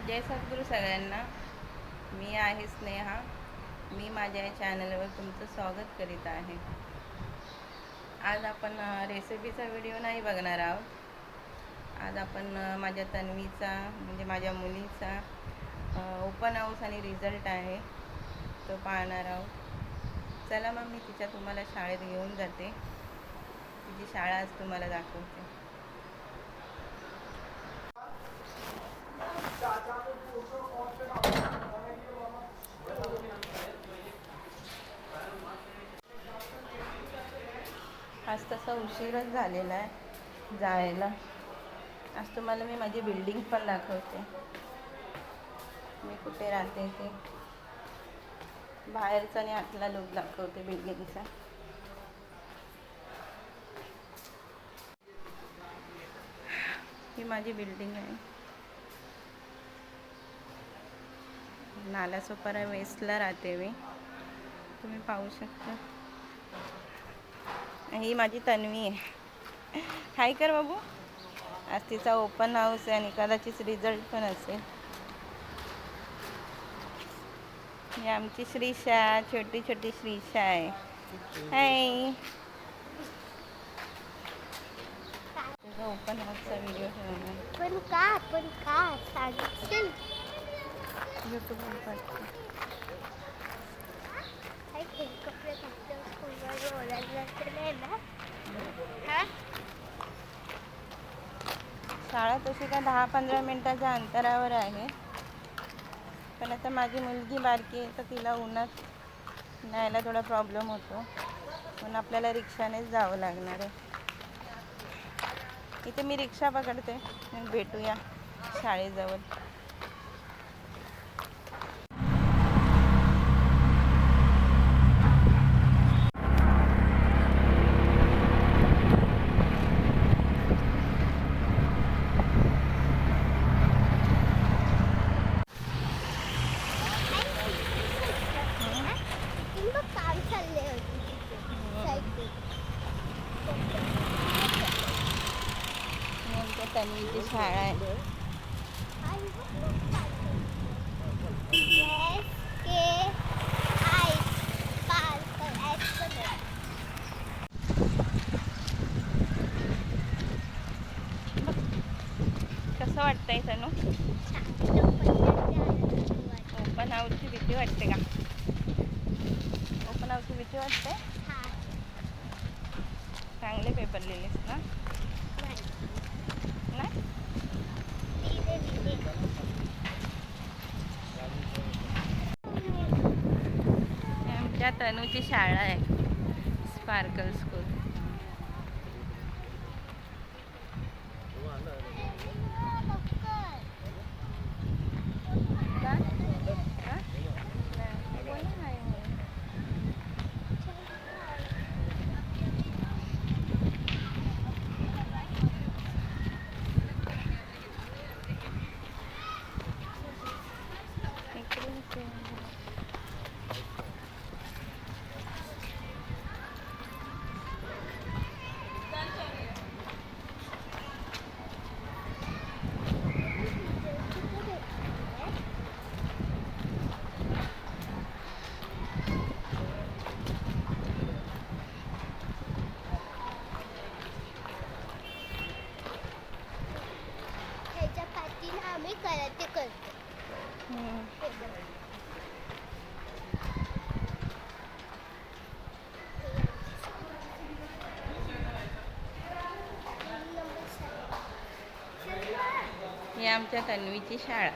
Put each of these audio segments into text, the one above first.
जय सद्गुरू सगळ्यांना. मी आहे स्नेहा. मी माझ्या या चॅनलवर तुमचं स्वागत करीत आहे. आज आपण रेसिपीचा व्हिडिओ नाही बघणार आहोत. आज आपण माझ्या तन्वीचा म्हणजे माझ्या मुलीचा ओपन हाऊस आणि रिझल्ट आहे तो पाहणार आहोत. चला मग मी तिच्या तुम्हाला शाळेत घेऊन जाते. तिची शाळा आज तुम्हाला दाखवते. आज तसा उशीरच झालेला आहे जायला. आज तुम्हाला मी माझी बिल्डिंग पण दाखवते. मी कुठे राहते ते बाहेरचा आणि आतला लुक दाखवते बिल्डिंगचा. ही माझी बिल्डिंग आहे. नालासोपारा वेस्टला राहते मी. तुम्ही पाहू शकता. ही माझी तन्वी आहे. हाय कर बाबू. आज तिचा ओपन हाऊस आहे आणि कदाचित रिझल्ट पण असेल. ही आमची श्रीषा, छोटी छोटी श्रीषा आहे. हाय. तिचा ओपन हाऊसचा व्हिडिओ ठेवणार पण का सांगशील यूट्यूबवर पाठवते. कपडे स्कूलवर ओळखले ना. शाळा तशी का 10-15 मिनटाच्या अंतरावर आहे. पण आता माझी मुलगी बारकी आहे तर तिला उन्हात न्यायला थोडा प्रॉब्लेम होतो. पण आपल्याला रिक्षानेच जावं लागणार आहे. इथे मी रिक्षा पकडते. भेटूया शाळेजवळ. काम चालले होते. तन्वीची शाळा आहे. कसं वाटतंय तनू? ओपन हाऊसची भीती वाटते का? ओपन हाऊसची भीती वाटते? चांगले पेपर लिहिलेस ना? नाही? आमच्या तनूची शाळा आहे, स्पार्कल स्कूल. ह्याच्या पाठीला आम्ही कराटे करतो. ही आमच्या तन्वीची शाळा.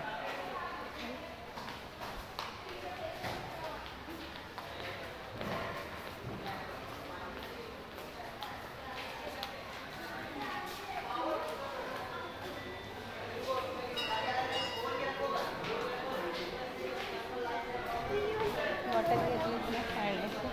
बॉटल घेतलीच ना पाण्याची.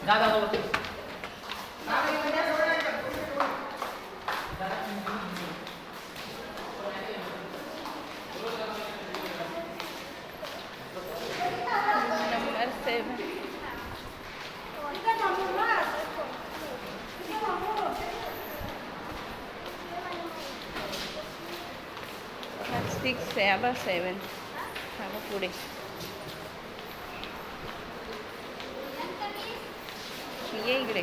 नंबर 7. हा 6 आहे, बा 7. हा बघ पुढे ये इकडे.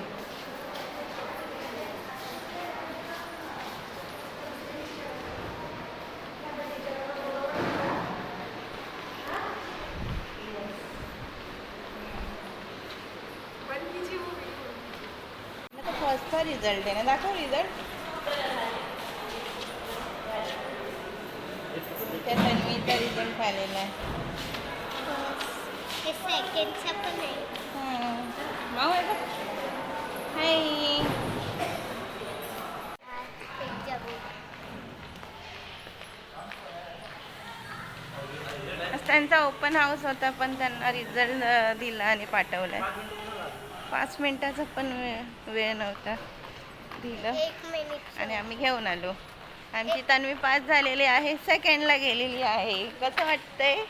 फर्स्टचा रिझल्ट आहे ना, दाखव रिझल्ट. त्या तन्वीचा रिझल्ट आलेला आहे. ते सेकंडचा पण आहे. माऊ आहे बघ. हाय. आज त्यांचा ओपन हाऊस होता, पण त्यांना रिझल्ट दिला आणि पाठवलाय. 5 मिनिटाचा पण वेळ नव्हता, दिलं 1 मिनिट. आणि आम्ही घेऊन आलो. आमची तन्वी पास झालेली आहे, सेकंडला गेलेली आहे. कसं वाटतंय?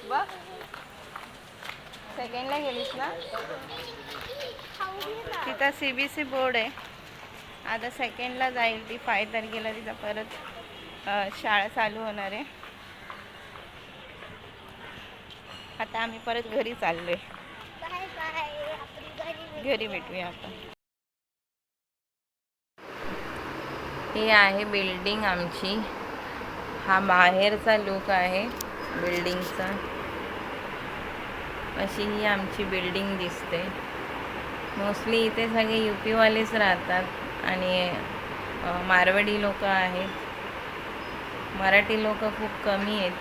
बघ, सेकंडला गेलीस ना. तिथं CBSE बोर्ड आहे. आता सेकंडला जाईल ती. 5 तारखेला तिथं परत शाळा चालू होणार आहे. आता आम्ही परत घरी चाललोय. Bye bye. आपण घरी भेटूया आपण. ही आहे बिल्डिंग आमची. हा बाहेरचा लुक आहे बिल्डिंगचा. अशी ही आमची बिल्डिंग दिसते. मोस्टली इथे सगळे UP वालेच राहतात आणि मारवाडी लोक आहेत. मराठी लोक खूप कमी आहेत.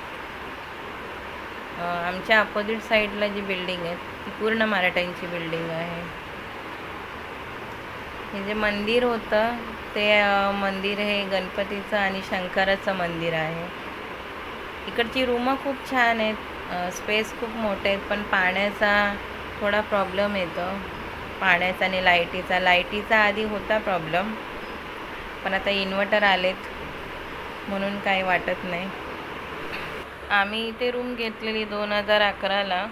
आमच्या अपोजिट साईडला जी बिल्डिंग आहे ती पूर्ण मराठ्यांची बिल्डिंग आहे. हे जे मंदिर होतं ते मंदिर हे गणपतीचं आणि शंकराचं मंदिर आहे. इकडची रूमं खूप छान आहेत, स्पेस खूप मोठे आहेत, पण पाण्याचा थोडा प्रॉब्लेम येतो. पाण्याचा आणि लाईटीचा आधी होता प्रॉब्लेम, पण आता इन्व्हर्टर आलेत म्हणून काही वाटत नाही. आम्ही इथे रूम घेतलेली 2011ला.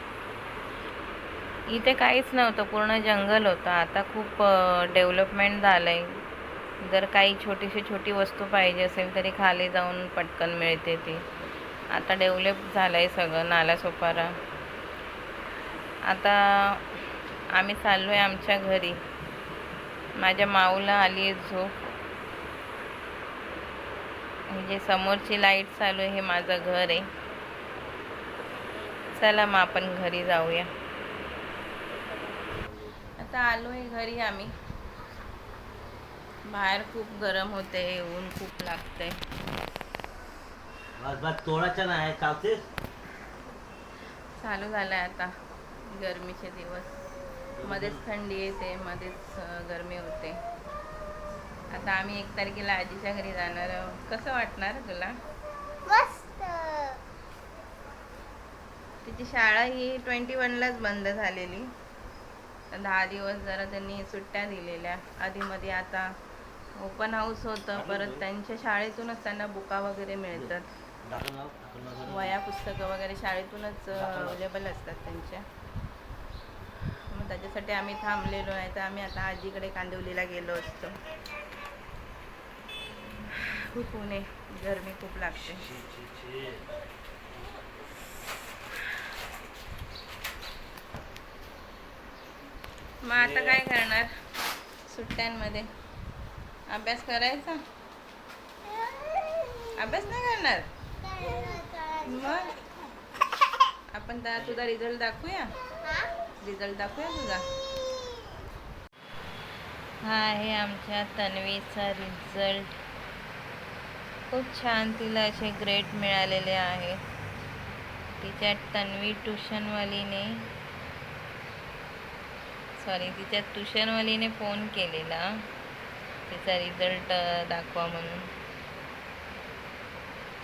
इथे काहीच नव्हतं, पूर्ण जंगल होतं. आता खूप डेव्हलपमेंट झालं आहे. जर काही छोटी वस्तू पाहिजे असेल तरी खाली जाऊन पटकन मिळते ती. आता डेव्हलप झालं आहे सगळं, नालासोपारा. आता आम्ही चाललो आहे आमच्या घरी. माझ्या माऊला आली आहे झोप. म्हणजे समोरची लाईट चालू आहे, हे माझं घर आहे. चला मग आपण घरी जाऊया. आता आलो आहे घरी आम्ही. बाहेर खूप गरम होते, ऊन खूप लागते. तोडायचं नाही, चालतेस. चालू झालंय आता गरमीचे दिवस. मध्येच थंडी येते, मध्येच गरमी होते. आता आम्ही 1 तारखेला आजीच्या घरी जाणार आहोत. कसं वाटणार तुला? मस्त. तिची शाळा ही 21लाच बंद झालेली. 10 दिवस जरा त्यांनी सुट्ट्या दिलेल्या. आधीमध्ये आता ओपन हाऊस होतं, परत त्यांच्या शाळेतूनच त्यांना बुका वगैरे मिळतात. वया पुस्तकं वगैरे शाळेतूनच अवेलेबल असतात त्यांच्या. मग त्याच्यासाठी आम्ही थांबलेलो. नाही तर आम्ही आता आजीकडे कांदिवलीला गेलो असतो. खूप ऊन आहे, गरमी खूप लागते. मग आता काय करणार सुट्ट्यांमध्ये? अभ्यास करायचा? अभ्यास नाही करणार? मग आपण तुझा रिझल्ट दाखवूया. रिझल्ट दाखवूया तुझा. हा आहे आमच्या तन्वीचा रिझल्ट. खूप छान, तिला असे ग्रेड मिळालेले आहेत. तिच्या तिच्या ट्युशनवालीने फोन केलेला तिचा रिझल्ट दाखवा म्हणून.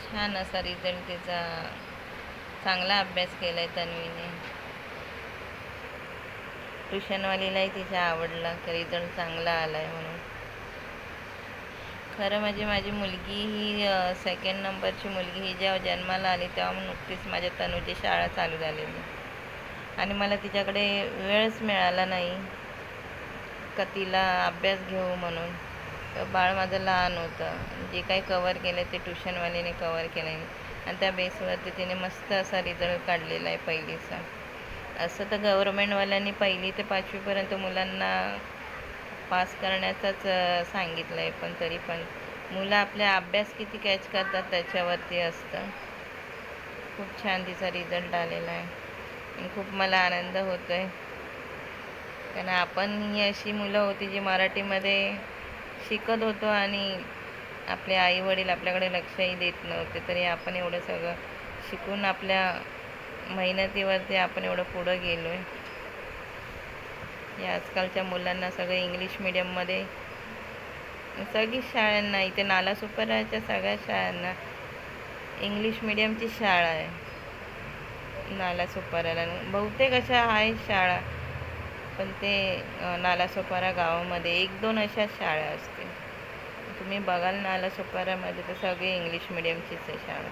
छान असा रिझल्ट तिचा चांगला अभ्यास केलाय तन्वीने. ट्युशनवालीलाही तिच्या आवडला की रिझल्ट चांगला आलाय म्हणून. खरं म्हणजे माझी मुलगी ही सेकंड नंबरची मुलगी ही जेव्हा जन्माला आली तेव्हा नुकतीच माझ्या तनूची शाळा चालू झालेली आणि मला तिच्याकडे वेळच मिळाला नाही का तिला अभ्यास घेऊ म्हणून. तर बाळ माझं लहान होतं. जे काही कवर केलं ते ट्युशनवालीने कवर केलं आणि त्या बेसवरती तिने मस्त असा रिझल्ट काढलेला आहे पहिलीचा. असं तर गव्हर्मेंटवाल्यांनी 1ली ते 5वीपर्यंत मुलांना पास करण्याचंच सांगितलं आहे, पण तरी पण मुलं आपल्या अभ्यास किती कॅच करतात त्याच्यावरती असतं. खूप छान तिचा रिझल्ट आलेला आहे आणि खूप मला आनंद होतो आहे. कारण आपण ही अशी मुलं होती जी मराठीमध्ये शिकत होतो आणि आपले आईवडील आपल्याकडे लक्षही देत नव्हते, तरी आपण एवढं सगळं शिकून आपल्या मेहनतीवरती आपण एवढं पुढं गेलो आहे. या आजकालच्या मुलांना सगळं इंग्लिश मिडियममध्ये सगळीच शाळांना, इथे नालासोपाराच्या सगळ्या शाळांना इंग्लिश मिडियमची शाळा आहे. नालासोपाराला बहुतेक अशा आहेत शाळा, पण ते नालासोपारा गावामध्ये 1-2 अशा शाळा असतील. तुम्ही बघाल नालासोपारामध्ये तर सगळे इंग्लिश मिडियमचीच आहे शाळा.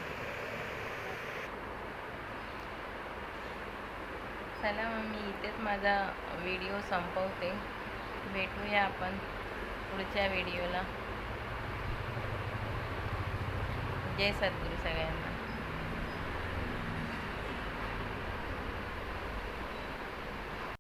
चला मग मी इथेच माझा व्हिडिओ संपवते. भेटूया आपण पुढच्या व्हिडिओला. जय सद्गुरू सगळ्यांना.